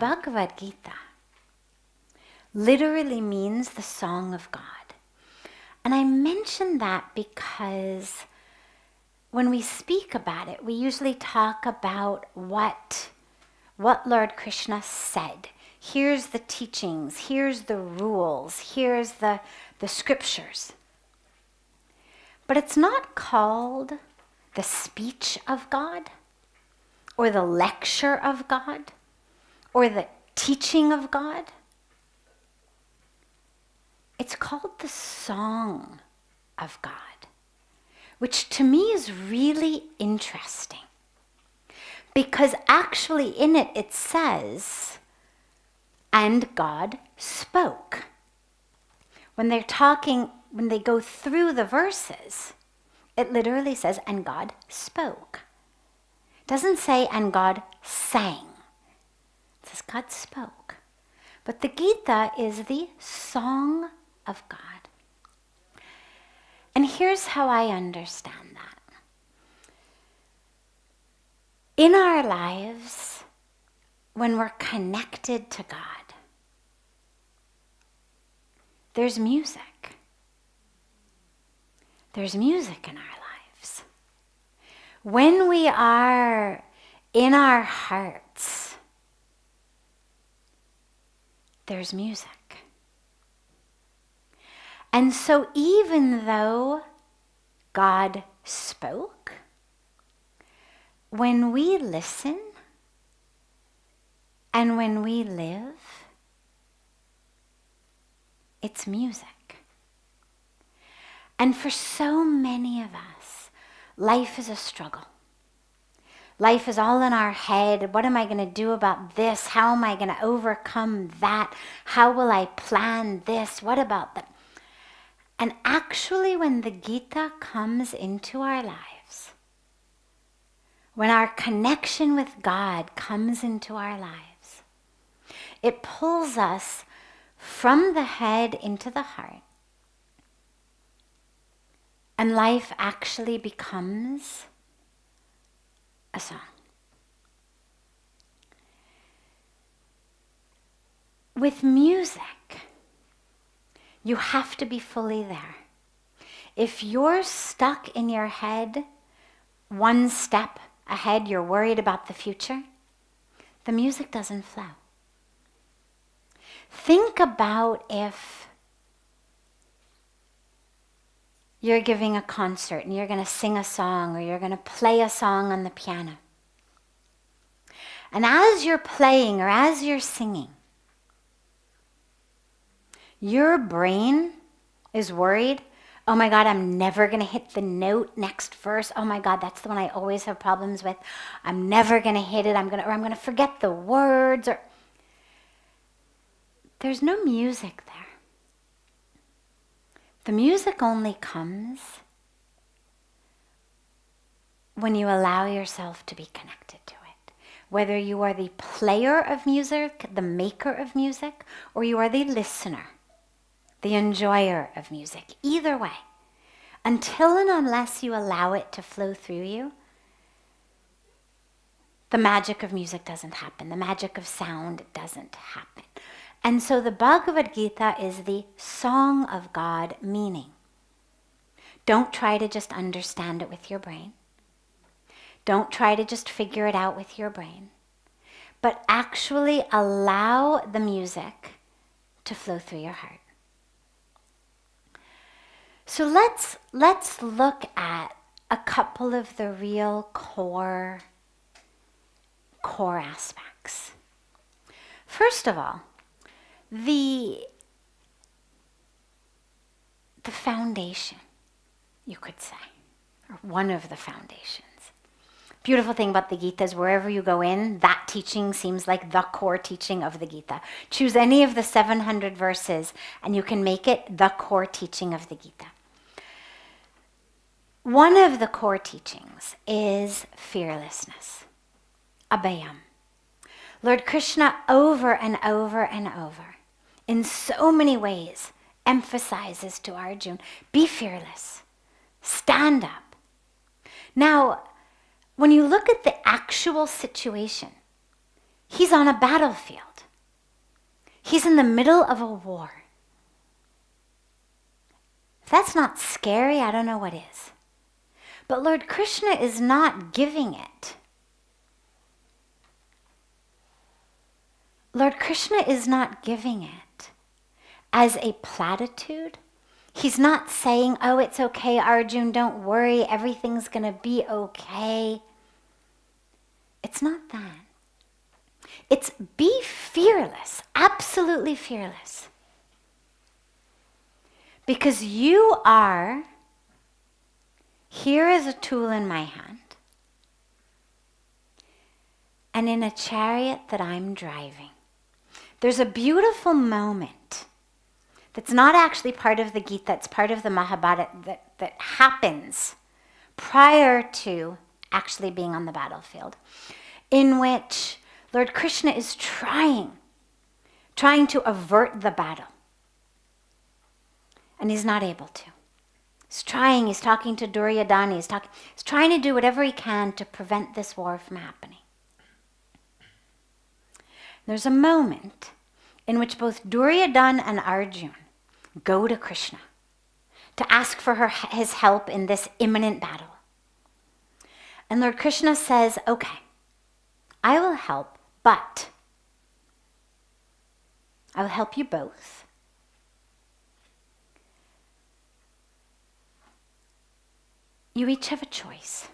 Bhagavad Gita literally means the song of God. And I mention that because when we speak about it, we usually talk about what Lord Krishna said. Here's the teachings, here's the rules, here's the scriptures. But it's not called the speech of God, or the lecture of God, or the teaching of God. It's called the song of God, which to me is really interesting. Because actually in it, it says, and God spoke. When they go through the verses, it literally says, and God spoke. It doesn't say, and God sang. It says, God spoke. But the Gita is the song of God. And here's how I understand that. In our lives, when we're connected to God, there's music. There's music in our lives. When we are in our hearts, there's music. And so even though God spoke, when we listen and when we live, it's music. And for so many of us, life is a struggle. Life is all in our head. What am I going to do about this? How am I going to overcome that? How will I plan this? What about that? And actually, when the Gita comes into our lives, when our connection with God comes into our lives, it pulls us from the head into the heart. And life actually becomes a song. With music, you have to be fully there. If you're stuck in your head, one step ahead, you're worried about the future, the music doesn't flow. Think about if you're giving a concert and you're going to sing a song or you're going to play a song on the piano. And as you're playing or as you're singing, your brain is worried, oh my God, I'm never going to hit the note next verse. Oh my God, that's the one I always have problems with. I'm never going to hit it. I'm going to forget the words. Or there's no music there. The music only comes when you allow yourself to be connected to it. Whether you are the player of music, the maker of music, or you are the listener, the enjoyer of music. Either way, until and unless you allow it to flow through you, the magic of music doesn't happen. The magic of sound doesn't happen. And so the Bhagavad Gita is the song of God, meaning don't try to just understand it with your brain. Don't try to just figure it out with your brain. But actually allow the music to flow through your heart. So let's look at a couple of the real core aspects. First of all, the foundation, you could say, or one of the foundations. Beautiful thing about the Gita is wherever you go in, that teaching seems like the core teaching of the Gita. Choose any of the 700 verses and you can make it the core teaching of the Gita. One of the core teachings is fearlessness, abhayam. Lord Krishna over and over and over, in so many ways, emphasizes to Arjuna, be fearless, stand up. Now, when you look at the actual situation, He's on a battlefield. He's in the middle of a war. If that's not scary, I don't know what is. But Lord Krishna is not giving it. Lord Krishna is not giving it as a platitude. He's not saying, oh, it's okay, Arjun, don't worry, everything's going to be okay. It's not that. It's be fearless, absolutely fearless. Because you are, here is a tool in my hand, and in a chariot that I'm driving. There's a beautiful moment that's not actually part of the Gita, it's part of the Mahabharata that happens prior to actually being on the battlefield, in which Lord Krishna is trying to avert the battle. And he's not able to. He's talking to Duryodhana, he's trying to do whatever he can to prevent this war from happening. There's a moment in which both Duryodhana and Arjuna go to Krishna to ask for his help in this imminent battle. And Lord Krishna says, okay, I will help, but I will help you both. You each have a choice.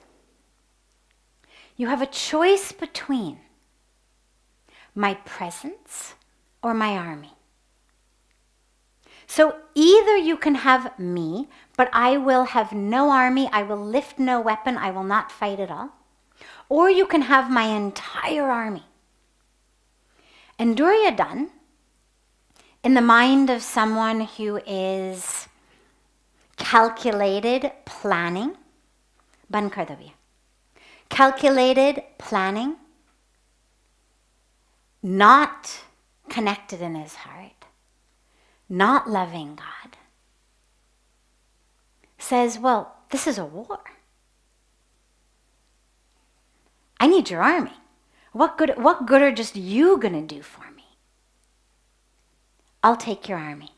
You have a choice between my presence or my army. So either you can have me, but I will have no army, I will lift no weapon, I will not fight at all. Or you can have my entire army. And Duryodhana, in the mind of someone who is calculated planning, ban kar diya. Calculated planning, not connected in his heart, not loving God, says, well, this is a war. I need your army. What good are just you going to do for me? I'll take your army.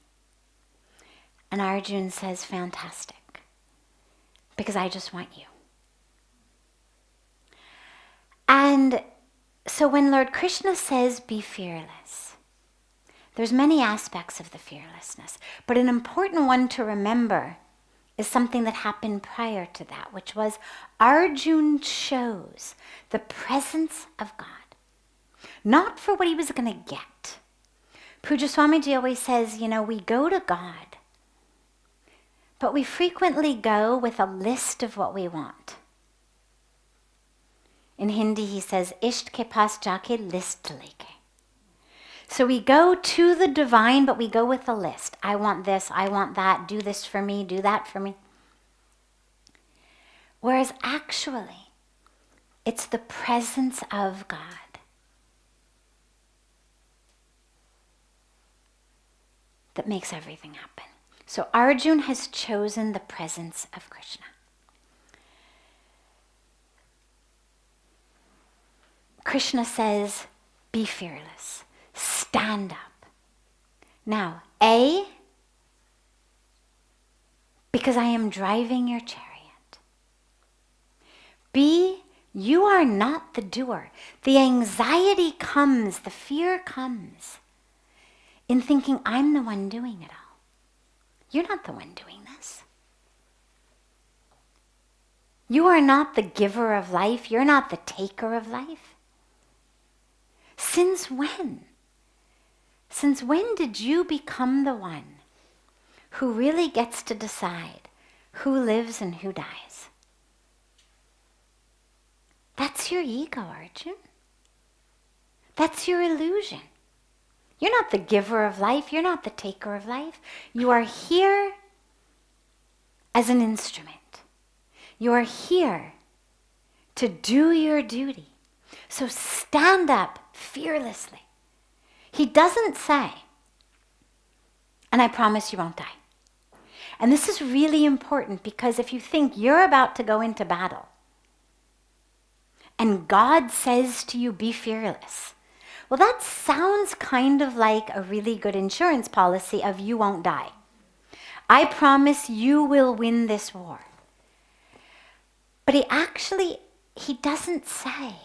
And Arjuna says, fantastic, because I just want you. And so when Lord Krishna says, be fearless, there's many aspects of the fearlessness, but an important one to remember is something that happened prior to that, which was Arjuna chose the presence of God, not for what he was going to get. Puja Swamiji always says, we go to God, but we frequently go with a list of what we want. In Hindi, he says, Isht ke paas jaake list leke. So we go to the divine, but we go with a list. I want this, I want that, do this for me, do that for me. Whereas actually, it's the presence of God that makes everything happen. So Arjuna has chosen the presence of Krishna. Krishna says, be fearless, stand up. Now, A, because I am driving your chariot. B, you are not the doer. The anxiety comes, the fear comes in thinking I'm the one doing it all. You're not the one doing this. You are not the giver of life. You're not the taker of life. Since when? Since when did you become the one who really gets to decide who lives and who dies? That's your ego, Arjuna. That's your illusion. You're not the giver of life. You're not the taker of life. You are here as an instrument. You are here to do your duty. So stand up fearlessly. He doesn't say, and I promise you won't die. And this is really important because if you think you're about to go into battle and God says to you, be fearless, Well, that sounds kind of like a really good insurance policy of you won't die. I promise you will win this war. But he doesn't say,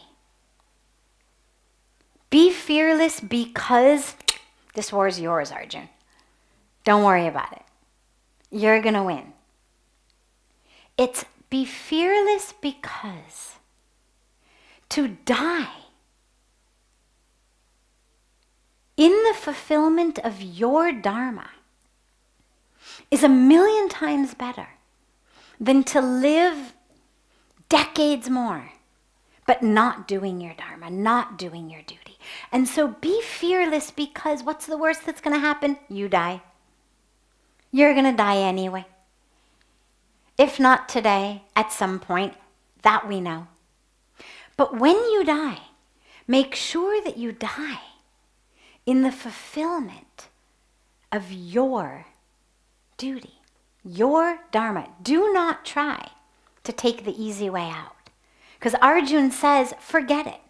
be fearless because this war is yours, Arjun. Don't worry about it. You're going to win. It's be fearless because to die in the fulfillment of your dharma is 1,000,000 times better than to live decades more but not doing your dharma, not doing your duty. And so be fearless because what's the worst that's going to happen? You die. You're going to die anyway. If not today, at some point, that we know. But when you die, make sure that you die in the fulfillment of your duty, your dharma. Do not try to take the easy way out. Because Arjun says, forget it.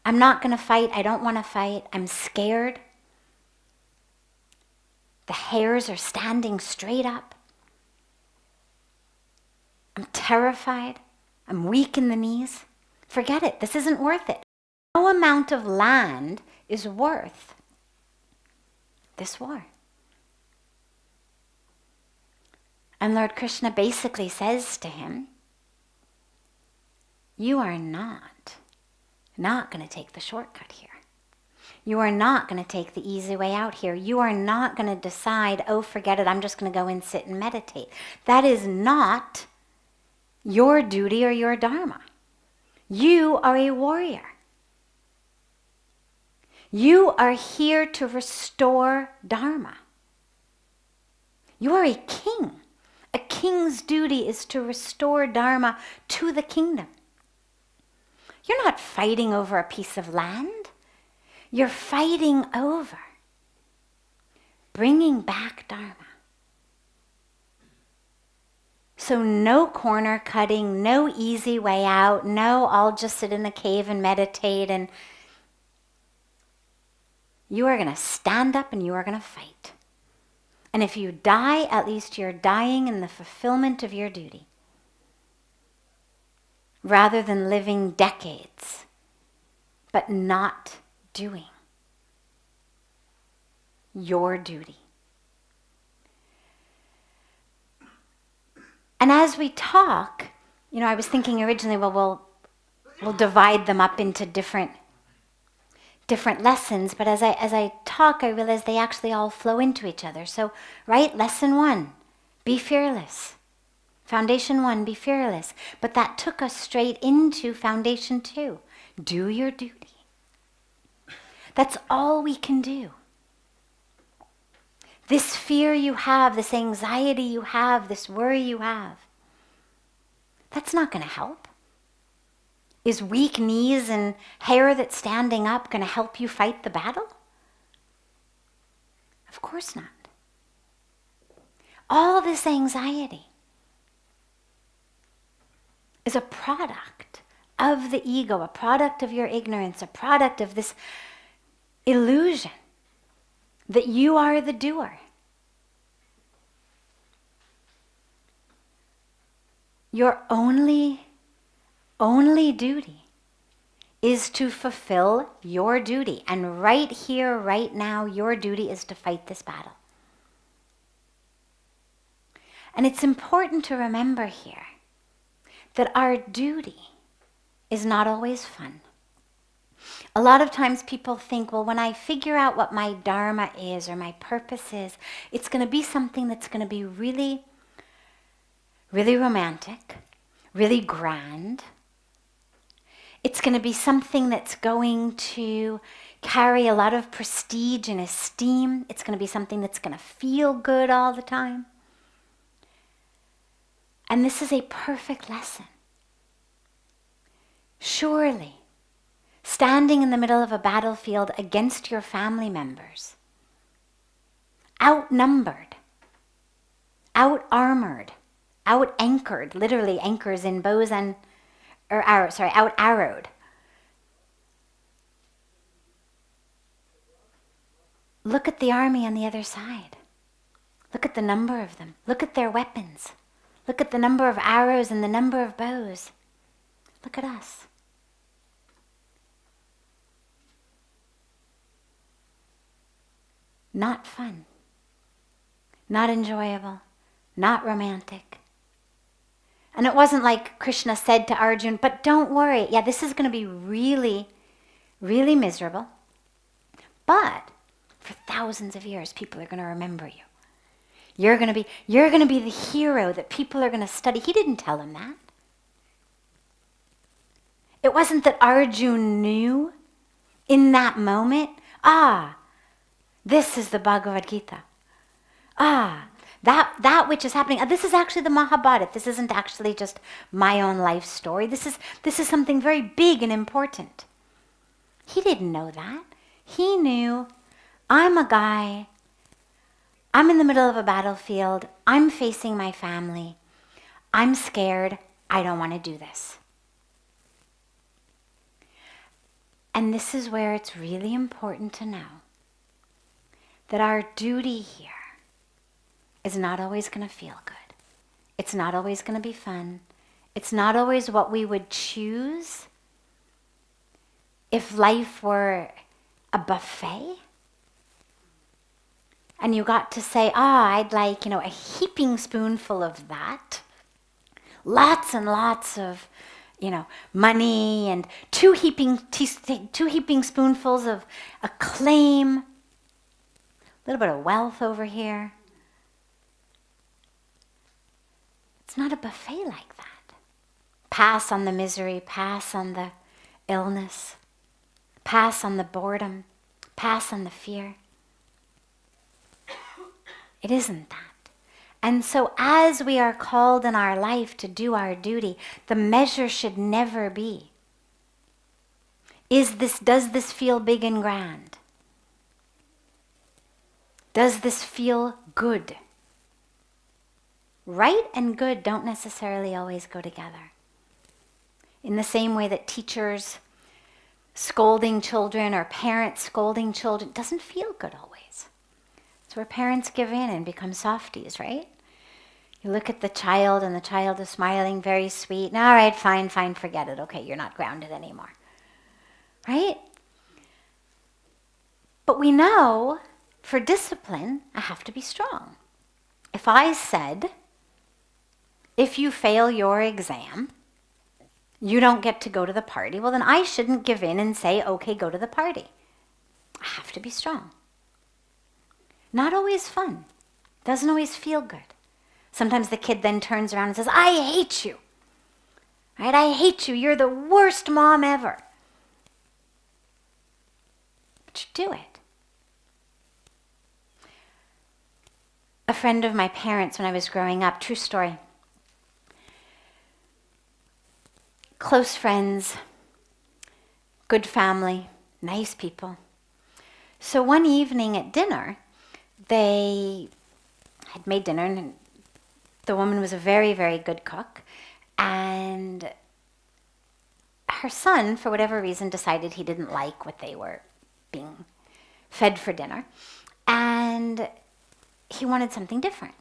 I'm not going to fight. I don't want to fight. I'm scared. The hairs are standing straight up. I'm terrified. I'm weak in the knees. Forget it. This isn't worth it. No amount of land is worth this war. And Lord Krishna basically says to him, you are not going to take the shortcut here. You are not going to take the easy way out here. You are not going to decide, oh, forget it, I'm just going to go and sit and meditate. That is not your duty or your dharma. You are a warrior. You are here to restore dharma. You are a king. A king's duty is to restore dharma to the kingdom. You're not fighting over a piece of land. You're fighting over bringing back dharma. So no corner cutting, no easy way out, no I'll just sit in a cave and meditate. And you are going to stand up and you are going to fight. And if you die, at least you're dying in the fulfillment of your duty, rather than living decades but not doing your duty. And as we talk, I was thinking originally, well, we'll divide them up into different lessons, but as I talk, I realize they actually all flow into each other. So, right, lesson 1, be fearless. Foundation 1, be fearless. But that took us straight into foundation 2, do your duty. That's all we can do. This fear you have, this anxiety you have, this worry you have, that's not going to help. Is weak knees and hair that's standing up going to help you fight the battle? Of course not. All this anxiety is a product of the ego, a product of your ignorance, a product of this illusion that you are the doer. Your only duty is to fulfill your duty. And right here, right now, your duty is to fight this battle. And it's important to remember here that our duty is not always fun. A lot of times people think, well, when I figure out what my dharma is or my purpose is, it's going to be something that's going to be really, really romantic, really grand. It's going to be something that's going to carry a lot of prestige and esteem. It's going to be something that's going to feel good all the time. And this is a perfect lesson. Surely, standing in the middle of a battlefield against your family members, outnumbered, out-armored, out-anchored, literally anchors in bows and, out-arrowed, look at the army on the other side. Look at the number of them. Look at their weapons. Look at the number of arrows and the number of bows. Look at us. Not fun. Not enjoyable. Not romantic. And it wasn't like Krishna said to Arjuna, but don't worry. Yeah, this is going to be really, really miserable. But for thousands of years, people are going to remember you. You're going to be the hero that people are going to study. He didn't tell him that. It wasn't that Arjuna knew in that moment, this is the Bhagavad Gita. That which is happening. This is actually the Mahabharata. This isn't actually just my own life story. This is something very big and important. He didn't know that. He knew, I'm a guy. I'm in the middle of a battlefield. I'm facing my family. I'm scared. I don't want to do this. And this is where it's really important to know that our duty here is not always going to feel good. It's not always going to be fun. It's not always what we would choose if life were a buffet. And you got to say, I'd like, a heaping spoonful of that. Lots and lots of, money and two heaping spoonfuls of acclaim. A little bit of wealth over here. It's not a buffet like that. Pass on the misery, pass on the illness, pass on the boredom, pass on the fear. It isn't that. And so as we are called in our life to do our duty, the measure should never be, does this feel big and grand? Does this feel good? Right and good don't necessarily always go together. In the same way that teachers scolding children or parents scolding children doesn't feel good always. It's where parents give in and become softies, right? You look at the child and the child is smiling, very sweet. All right, fine, forget it. Okay, you're not grounded anymore. Right? But we know for discipline, I have to be strong. If I said, if you fail your exam, you don't get to go to the party, well then I shouldn't give in and say, okay, go to the party. I have to be strong. Not always fun. Doesn't always feel good. Sometimes the kid then turns around and says, I hate you. Right? I hate you. You're the worst mom ever. But you do it. A friend of my parents when I was growing up, true story. Close friends, good family, nice people. So one evening at dinner, they had made dinner and the woman was a very, very good cook. And her son, for whatever reason, decided he didn't like what they were being fed for dinner. And he wanted something different.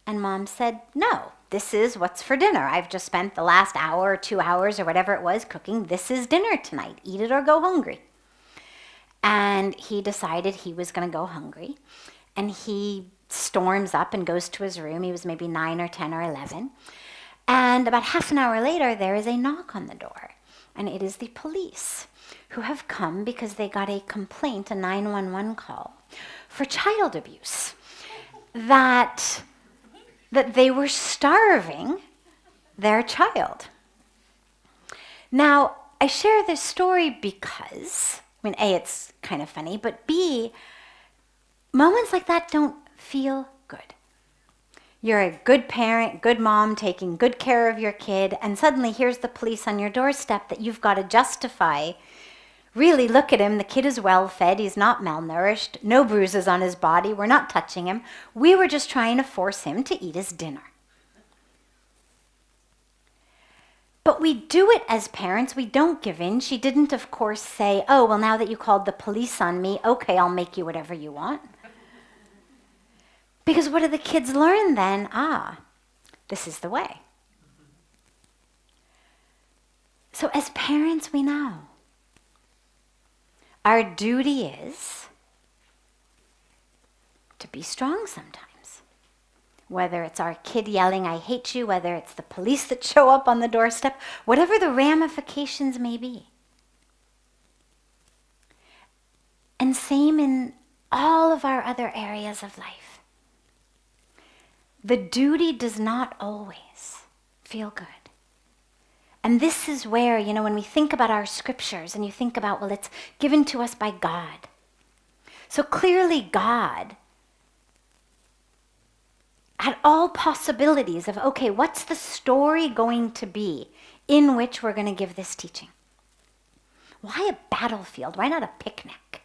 And Mom said, no, this is what's for dinner. I've just spent the last hour or 2 hours or whatever it was cooking. This is dinner tonight. Eat it or go hungry. And he decided he was going to go hungry. And he storms up and goes to his room. He was maybe 9 or 10 or 11. And about half an hour later, there is a knock on the door. And it is the police who have come because they got a complaint, a 911 call, for child abuse. That they were starving their child. Now, I share this story because, A, it's kind of funny, but B, moments like that don't feel good. You're a good parent, good mom, taking good care of your kid, and suddenly here's the police on your doorstep that you've got to justify. Really, look at him. The kid is well fed. He's not malnourished. No bruises on his body. We're not touching him. We were just trying to force him to eat his dinner. But we do it as parents. We don't give in. She didn't, of course, say, oh, well, now that you called the police on me, okay, I'll make you whatever you want. Because what do the kids learn then? This is the way. So as parents, we know our duty is to be strong sometimes. Whether it's our kid yelling, I hate you, whether it's the police that show up on the doorstep, whatever the ramifications may be. And same in all of our other areas of life. The duty does not always feel good. And this is where, when we think about our scriptures and you think about, well, it's given to us by God. So clearly God had all possibilities of, okay, what's the story going to be in which we're going to give this teaching? Why a battlefield? Why not a picnic?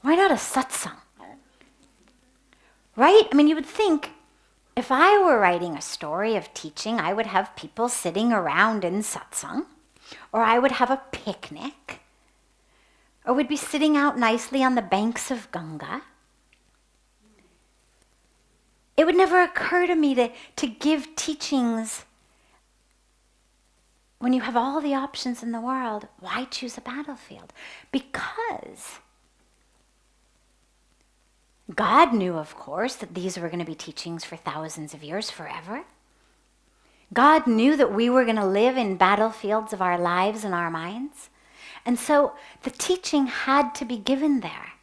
Why not a satsang? Right? I mean, you would think if I were writing a story of teaching, I would have people sitting around in satsang, or I would have a picnic, or we'd be sitting out nicely on the banks of Ganga. It would never occur to me to give teachings when you have all the options in the world. Why choose a battlefield? Because God knew, of course, that these were going to be teachings for thousands of years, forever. God knew that we were going to live in battlefields of our lives and our minds. And so the teaching had to be given there.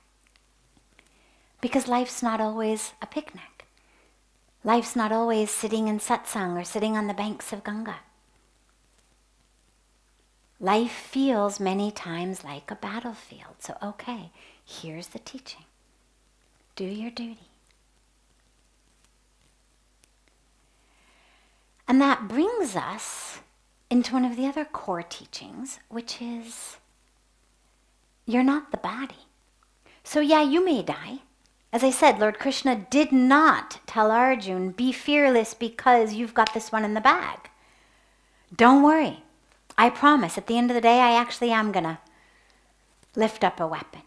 Because life's not always a picnic. Life's not always sitting in satsang or sitting on the banks of Ganga. Life feels many times like a battlefield. So, okay, here's the teaching. Do your duty. And that brings us into one of the other core teachings, which is you're not the body. So yeah, you may die. As I said, Lord Krishna did not tell Arjuna, be fearless because you've got this one in the bag. Don't worry. I promise, at the end of the day, I actually am going to lift up a weapon.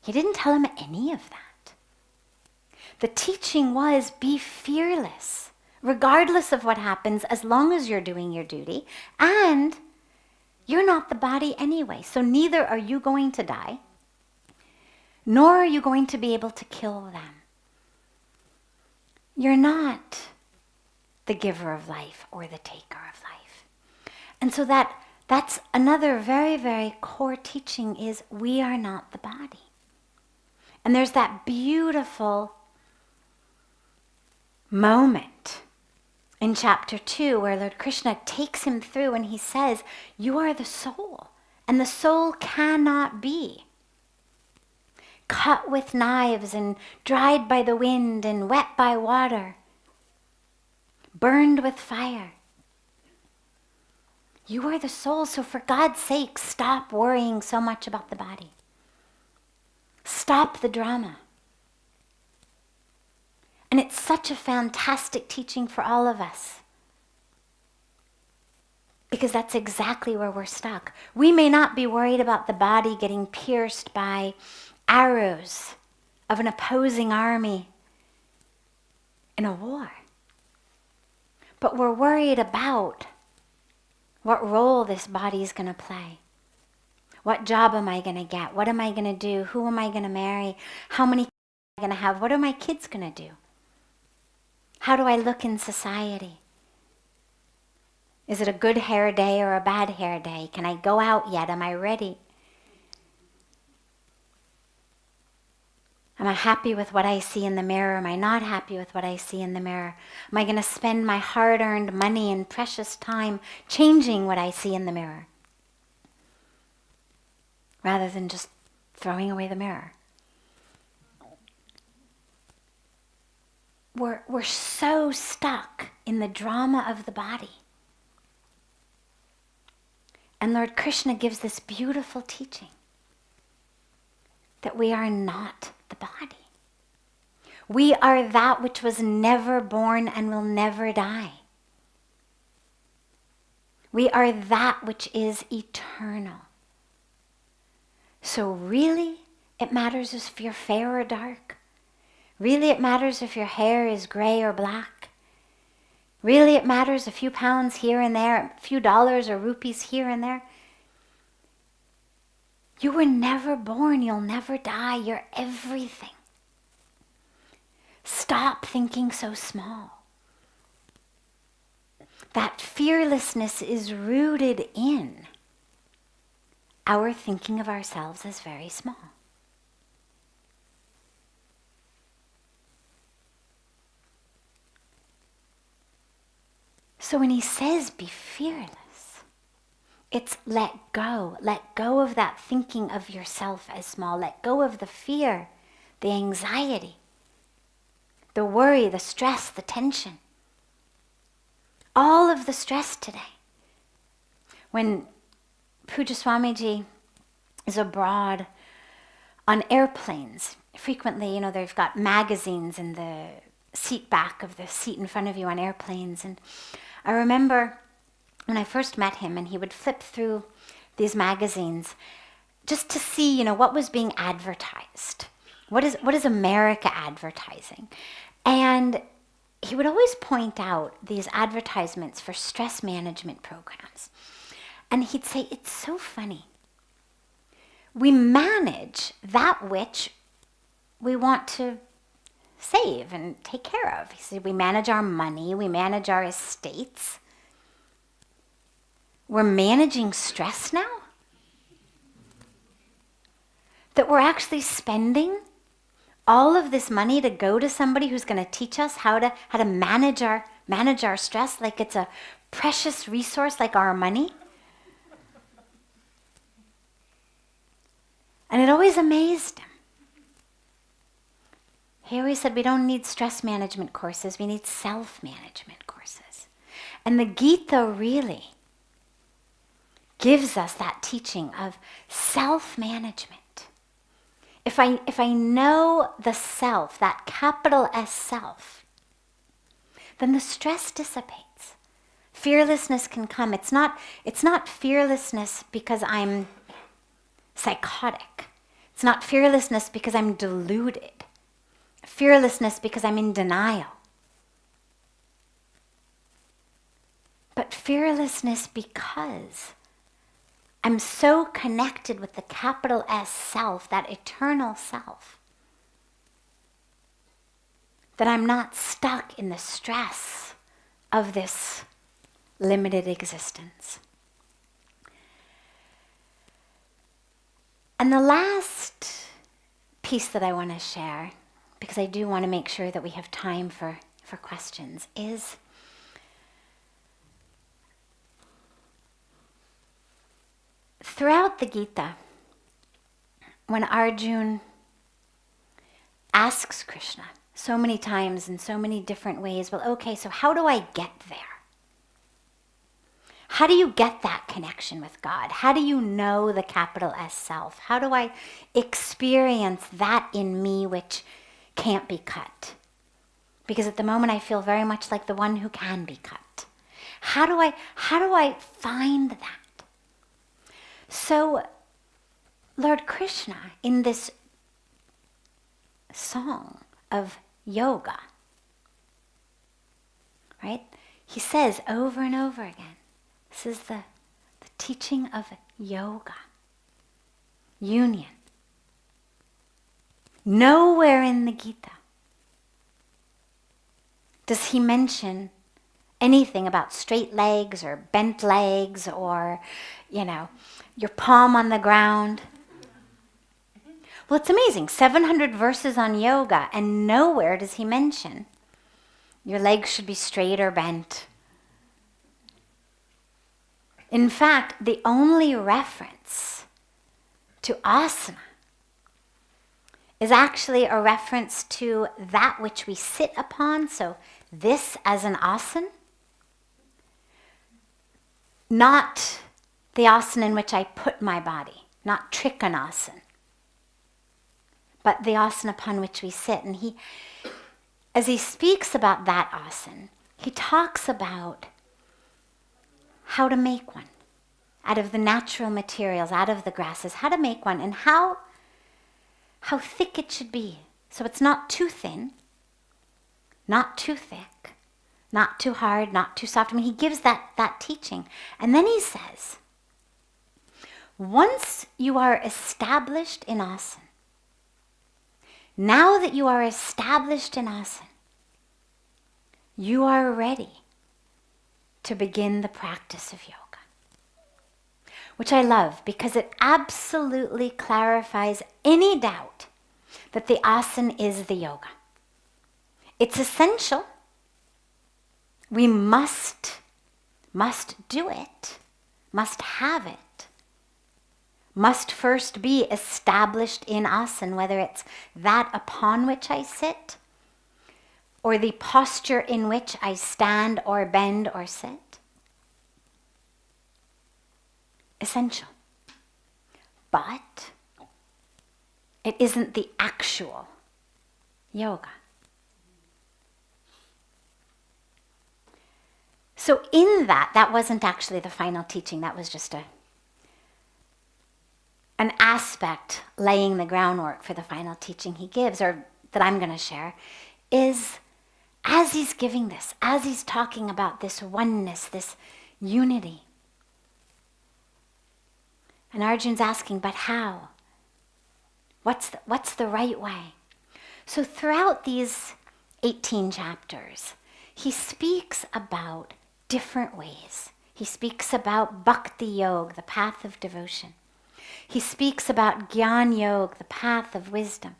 He didn't tell him any of that. The teaching was be fearless, regardless of what happens, as long as you're doing your duty. And you're not the body anyway, so neither are you going to die, nor are you going to be able to kill them. You're not the giver of life or the taker of life. And so that's another very, very core teaching is we are not the body. And there's that beautiful moment in chapter 2 where Lord Krishna takes him through and he says, you are the soul, and the soul cannot be cut with knives and dried by the wind and wet by water, burned with fire. You are the soul, so for God's sake, stop worrying so much about the body. Stop the drama. And it's such a fantastic teaching for all of us. Because that's exactly where we're stuck. We may not be worried about the body getting pierced by arrows of an opposing army in a war. But we're worried about what role this body is going to play. What job am I going to get? What am I going to do? Who am I going to marry? How many kids am I going to have? What are my kids going to do? How do I look in society? Is it a good hair day or a bad hair day? Can I go out yet? Am I ready? Am I happy with what I see in the mirror? Am I not happy with what I see in the mirror? Am I going to spend my hard-earned money and precious time changing what I see in the mirror, rather than just throwing away the mirror? We're so stuck in the drama of the body. And Lord Krishna gives this beautiful teaching that we are not the body. We are that which was never born and will never die. We are that which is eternal. So really, it matters if you're fair or dark. Really, it matters if your hair is gray or black. Really, it matters a few pounds here and there, a few dollars or rupees here and there. You were never born. You'll never die. You're everything. Stop thinking so small. That fearlessness is rooted in our thinking of ourselves as very small. So when he says be fearless, it's let go of that thinking of yourself as small, let go of the fear, the anxiety, the worry, the stress, the tension. All of the stress today. When Puja Swamiji is abroad on airplanes, frequently, they've got magazines in the seat back of the seat in front of you on airplanes. And I remember when I first met him, and he would flip through these magazines just to see, what was being advertised. What is America advertising? And he would always point out these advertisements for stress management programs. And he'd say, it's so funny. We manage that which we want to save and take care of. He said, we manage our money, we manage our estates. We're managing stress now? That we're actually spending all of this money to go to somebody who's going to teach us how to manage our stress like it's a precious resource like our money? And it always amazed him. He always said, we don't need stress management courses, we need self-management courses. And the Gita really gives us that teaching of self-management. If I know the self, that capital S self, then the stress dissipates. Fearlessness can come. It's not fearlessness because I'm psychotic. It's not fearlessness because I'm deluded. Fearlessness because I'm in denial. But fearlessness because I'm so connected with the capital S self, that eternal self, that I'm not stuck in the stress of this limited existence. And the last piece that I want to share, because I do want to make sure that we have time for questions, is throughout the Gita, when Arjuna asks Krishna so many times in so many different ways, well, okay, so how do I get there? How do you get that connection with God? How do you know the capital S self? How do I experience that in me which can't be cut? Because at the moment I feel very much like the one who can be cut. How do I find that? So, Lord Krishna, in this song of yoga, right? He says over and over again, this is the teaching of yoga, union. Nowhere in the Gita does he mention anything about straight legs or bent legs or, your palm on the ground. Well, it's amazing. 700 verses on yoga, and nowhere does he mention your legs should be straight or bent. In fact, the only reference to asana is actually a reference to that which we sit upon, so this as an asana, not the asana in which I put my body, not trikonasana, but the asana upon which we sit. And he, as he speaks about that asana, he talks about how to make one out of the natural materials, out of the grasses, how to make one, and how thick it should be. So it's not too thin, not too thick, not too hard, not too soft. I mean, he gives that teaching. And then he says, once you are established in asana, now that you are established in asana, you are ready to begin the practice of yoga. Which I love because it absolutely clarifies any doubt that the asana is the yoga. It's essential. We must do it, must have it, must first be established in asana, whether it's that upon which I sit, or the posture in which I stand or bend or sit. Essential. But it isn't the actual yoga. So in that wasn't actually the final teaching. That was just an aspect laying the groundwork for the final teaching he gives, or that I'm going to share, is as he's giving this, as he's talking about this oneness, this unity. And Arjun's asking, but how? What's the right way? So throughout these 18 chapters, he speaks about different ways. He speaks about Bhakti Yoga, the path of devotion. He speaks about Gyan Yoga, the path of wisdom.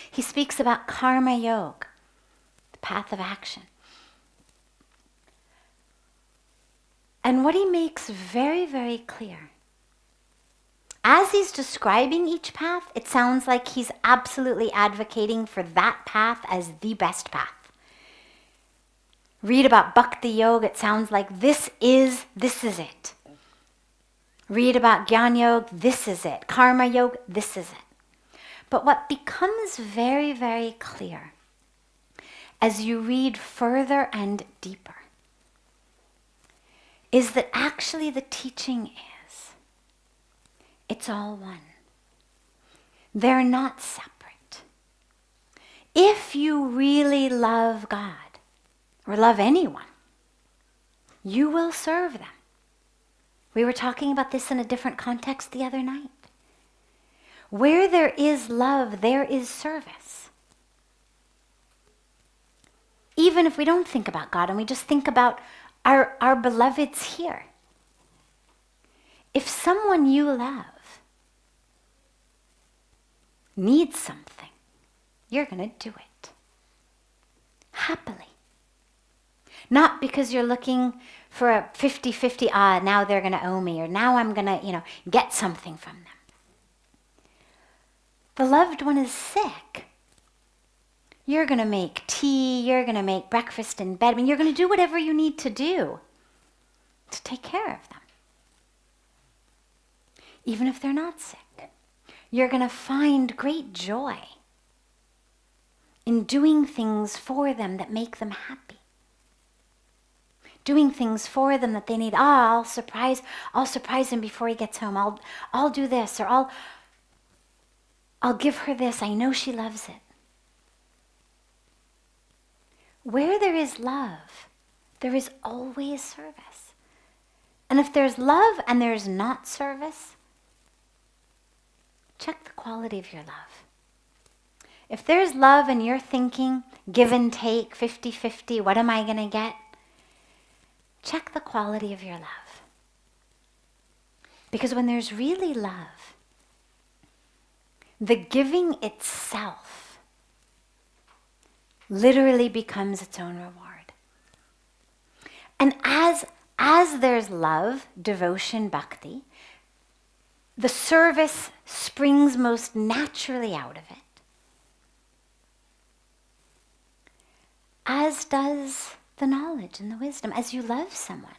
He speaks about Karma Yoga, the path of action. And what he makes very, very clear, as he's describing each path, it sounds like he's absolutely advocating for that path as the best path. Read about Bhakti Yoga, it sounds like this is it. Read about Gyan Yoga, this is it. Karma Yoga, this is it. But what becomes very, very clear as you read further and deeper is that actually the teaching is, it's all one. They're not separate. If you really love God, or love anyone, you will serve them. We were talking about this in a different context the other night. Where there is love, there is service. Even if we don't think about God and we just think about our beloveds here. If someone you love needs something, you're going to do it. Happily. Not because you're looking for a 50-50, now they're going to owe me, or now I'm going to, get something from them. The loved one is sick. You're going to make tea, you're going to make breakfast in bed. I mean, you're going to do whatever you need to do to take care of them. Even if they're not sick. You're going to find great joy in doing things for them that make them happy. Doing things for them that they need. I'll surprise him before he gets home. I'll do this, or I'll give her this. I know she loves it. Where there is love, there is always service. And if there's love and there's not service, check the quality of your love. If there's love and you're thinking give and take, 50-50, what am I going to get? Check the quality of your love. Because when there's really love, the giving itself literally becomes its own reward. And as there's love, devotion, bhakti, the service springs most naturally out of it. As does the knowledge and the wisdom. As you love someone,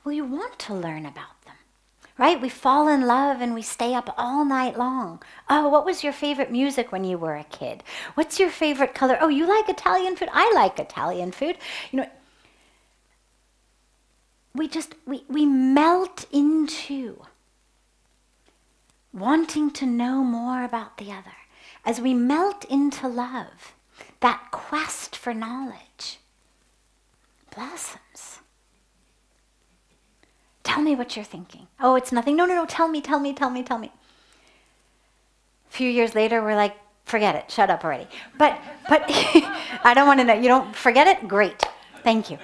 well, you want to learn about them, right? We fall in love and we stay up all night long. Oh, what was your favorite music when you were a kid? What's your favorite color? Oh, you like Italian food? I like Italian food. we melt into wanting to know more about the other. As we melt into love, that quest for knowledge blossoms. Tell me what you're thinking. Oh, it's nothing. No, tell me. A few years later, we're like, forget it, shut up already. But I don't want to know. You don't forget it? Great. Thank you.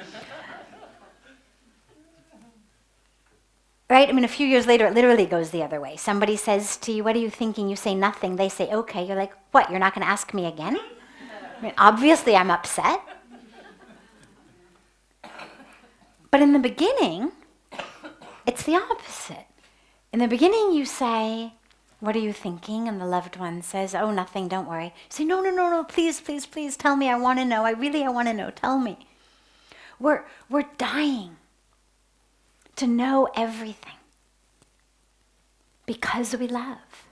Right? I mean, a few years later, it literally goes the other way. Somebody says to you, what are you thinking? You say nothing. They say, okay. You're like, what? You're not going to ask me again? I mean, obviously, I'm upset. But in the beginning, it's the opposite. In the beginning, you say, what are you thinking? And the loved one says, oh, nothing, don't worry. You say, no, please, tell me. I want to know. I want to know. Tell me. We're dying to know everything because we love.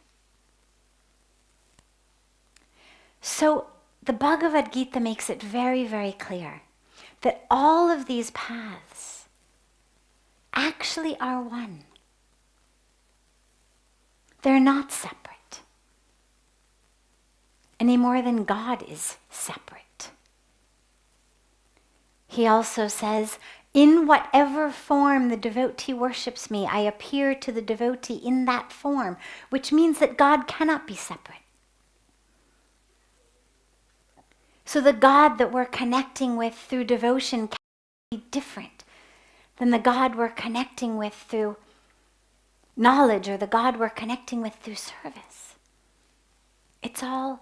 So the Bhagavad Gita makes it very, very clear that all of these paths actually are one. They're not separate, any more than God is separate. He also says, in whatever form the devotee worships me, I appear to the devotee in that form, which means that God cannot be separate. So the God that we're connecting with through devotion can be different than the God we're connecting with through knowledge or the God we're connecting with through service. It's all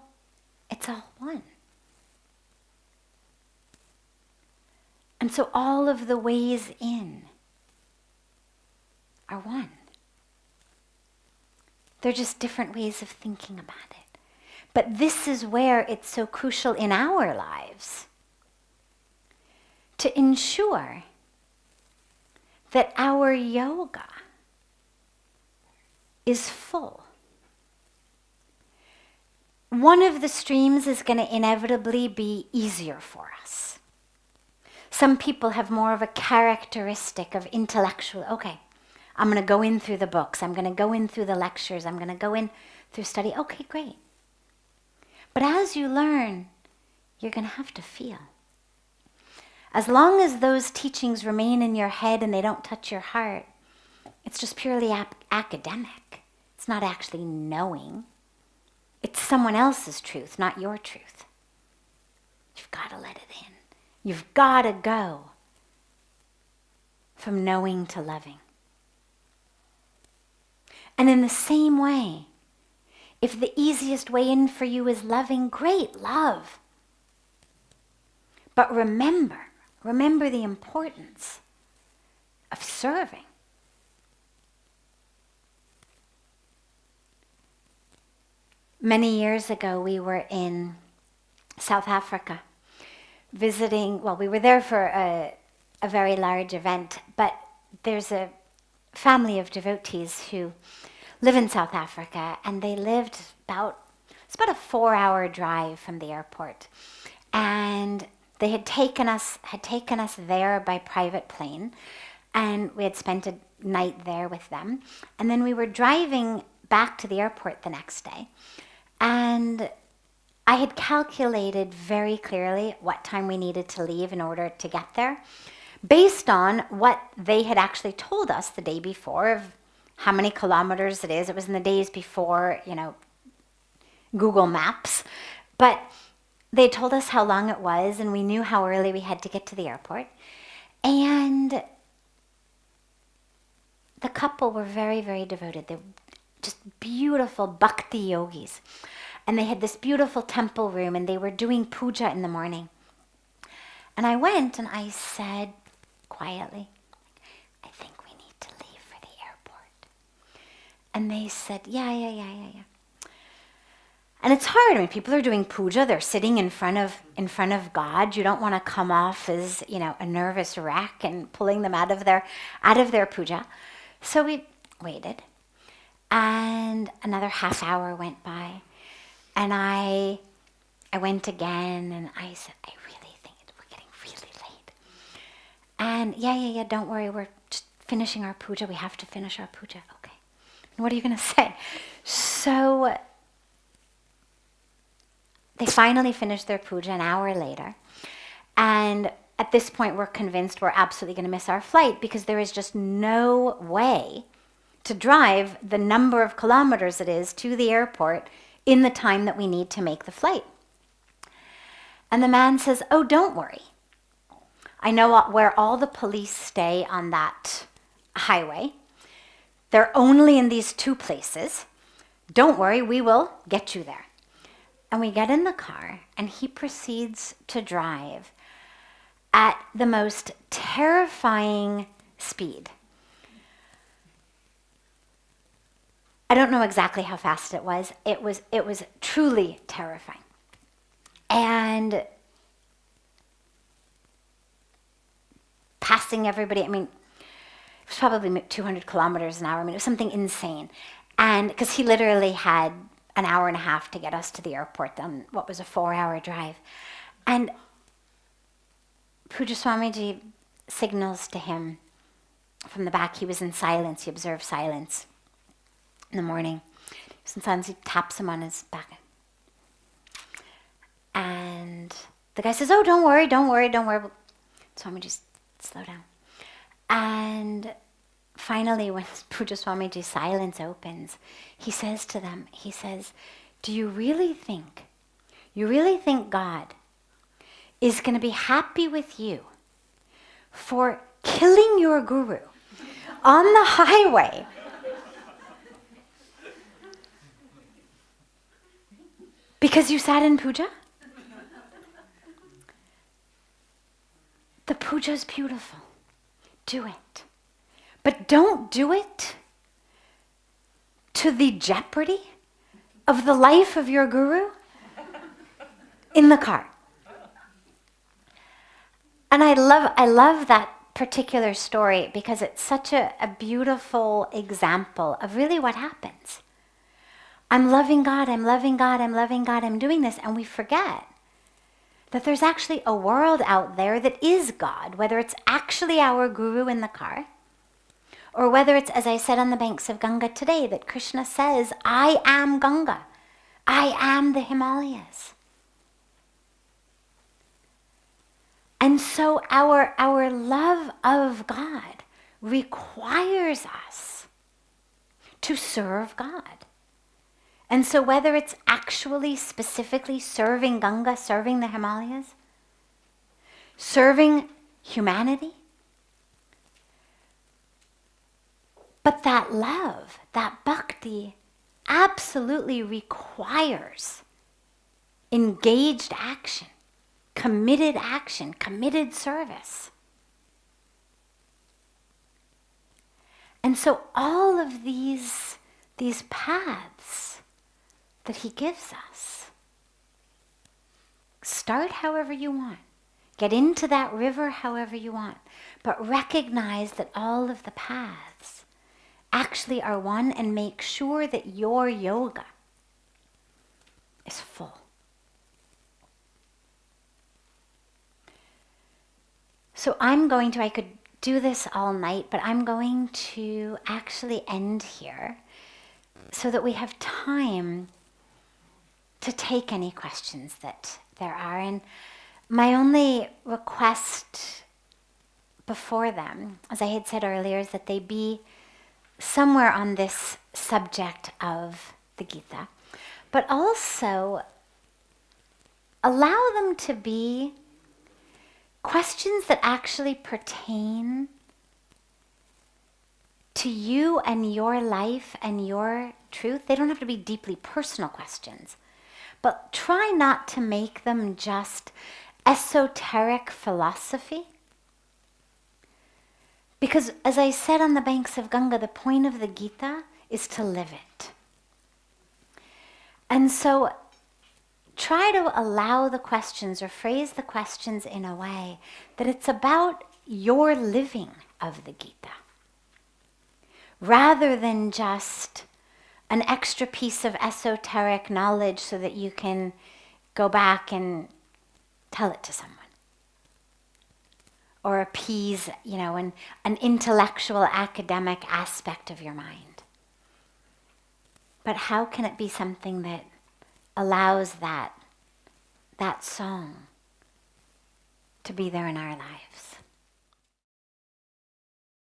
one. And so all of the ways in are one. They're just different ways of thinking about it. But this is where it's so crucial in our lives to ensure that our yoga is full. One of the streams is going to inevitably be easier for us. Some people have more of a characteristic of intellectual, okay, I'm going to go in through the books, I'm going to go in through the lectures, I'm going to go in through study. Okay, great. But as you learn, you're going to have to feel. As long as those teachings remain in your head and they don't touch your heart, it's just purely academic. It's not actually knowing. It's someone else's truth, not your truth. You've got to let it in. You've got to go from knowing to loving. And in the same way, if the easiest way in for you is loving, great, love. But remember the importance of serving. Many years ago, we were in South Africa visiting, well, we were there for a very large event, but there's a family of devotees who live in South Africa, and they lived it's about a 4-hour drive from the airport. And they had taken us there by private plane, and we had spent a night there with them. And then we were driving back to the airport the next day. And I had calculated very clearly what time we needed to leave in order to get there, based on what they had actually told us the day before of how many kilometers it is. It was in the days before, Google Maps. But they told us how long it was, and we knew how early we had to get to the airport. And the couple were very, very devoted. They were just beautiful Bhakti yogis. And they had this beautiful temple room, and they were doing puja in the morning. And I went and I said quietly, I think we need to leave for the airport. And they said, yeah. And it's hard. I mean, people are doing puja. They're sitting in front of God. You don't want to come off as, a nervous wreck and pulling them out of their puja. So we waited. And another half hour went by. And I went again, and I said, I really think we're getting really late. And yeah, don't worry, finishing our puja. We have to finish our puja. Okay. And what are you going to say? So they finally finished their puja an hour later. And at this point, we're convinced we're absolutely going to miss our flight because there is just no way to drive the number of kilometers it is to the airport in the time that we need to make the flight. And the man says, oh, don't worry. I know where all the police stay on that highway. They're only in these 2 places. Don't worry, we will get you there. And we get in the car, and he proceeds to drive at the most terrifying speed. I don't know exactly how fast it was. It was truly terrifying. And passing everybody, I mean, it was probably 200 kilometers an hour. I mean, it was something insane. And because he literally had an hour and a half to get us to the airport on what was a 4-hour drive. And Puja Swamiji signals to him from the back. He was in silence. He observed silence in the morning. He was in silence. He taps him on his back. And the guy says, oh, don't worry. Swami, just slow down. And finally, when Puja Swamiji's silence opens, he says to them, he says, do you really think God is going to be happy with you for killing your guru on the highway because you sat in puja? The puja is beautiful. Do it. But don't do it to the jeopardy of the life of your guru in the car. And I love that particular story because it's such a beautiful example of really what happens. I'm loving God, I'm doing this, and we forget that there's actually a world out there that is God, whether it's actually our guru in the car, or whether it's, as I said on the banks of Ganga today, that Krishna says, I am Ganga, I am the Himalayas. And so our love of God requires us to serve God. And so whether it's actually specifically serving Ganga, serving the Himalayas, serving humanity, but that love, that bhakti, absolutely requires engaged action, committed service. And so all of these paths that he gives us, start however you want. Get into that river however you want. But recognize that all of the paths actually are one, and make sure that your yoga is full. So I could do this all night, but I'm going to actually end here so that we have time to take any questions that there are. And my only request before them, as I had said earlier, is that they be somewhere on this subject of the Gita, but also allow them to be questions that actually pertain to you and your life and your truth. They don't have to be deeply personal questions, but try not to make them just esoteric philosophy. Because as I said on the banks of Ganga, the point of the Gita is to live it. And so try to allow the questions or phrase the questions in a way that it's about your living of the Gita, rather than just an extra piece of esoteric knowledge so that you can go back and tell it to someone. or appease, an intellectual academic aspect of your mind. But how can it be something that allows that song to be there in our lives?